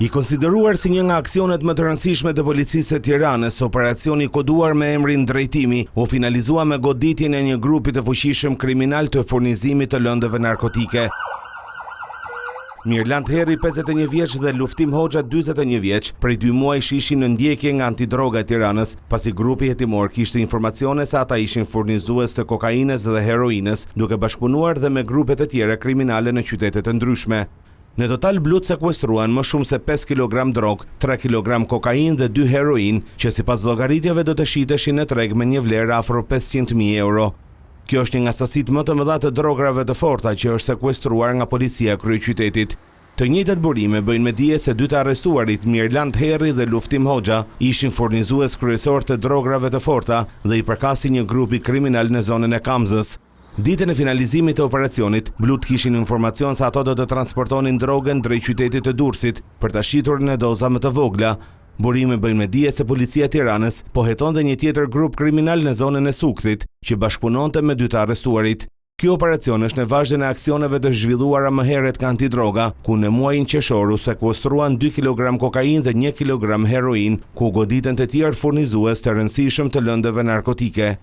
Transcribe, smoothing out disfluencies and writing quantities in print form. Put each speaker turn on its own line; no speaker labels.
I konsideruar si një nga aksionet më të rëndësishme të policisë së Tiranës, operacioni koduar me emrin Drejtimi u finalizua me goditjen e një grupi të fuqishëm kriminal të furnizimit të lëndëve narkotike. Mirland Herri, 51 vjeç dhe Luftim Hoxha, 41 vjeç, prej 2 muaj ishin në ndjekje nga antidroga e Tiranës, pasi grupi hetimor kishte informacione se ata ishin furnizues të kokainës dhe heroinës, duke bashkëpunuar dhe me grupet e tjera kriminale në qytete të ndryshme. Në total blut sekuestruan më shumë se 5 kg drog, 3 kg kokainë dhe 2 heroin, që sipas llogaritjeve do të shiteshin në treg me një vlerë afro 500.000 euro. Kjo është një nga sasitë më të mëdha të drograve të forta që është sekuestruar nga policia kryeqytetit. Të njëjtat burime bëjnë me dije se 2 të arrestuarit, Mirland Herri dhe Luftim Hoxha, ishin furnizues kryesor të drograve të forta dhe i përkasin një grupi kriminal në zonën e Kamzës. Ditën e finalizimit të operacionit, blut kishin informacion se ato do të transportonin drogën drejt qytetit të Durrësit për ta shitur në doza më të vogla. Burime bëjnë me dije se policia e Tiranës po heton dhe një tjetër grup kriminal në zonën e Sukthit, që bashkëpunonte me 2 të arrestuarit. Ky operacion është në vazhdin e aksioneve të zhvilluara më herët nga antidroga, ku në muajin qershor u sekuestruan 2 kg kokainë dhe 1 kg heroin, ku goditën të tjerë furnizues të rëndësishëm të lëndëve narkotike.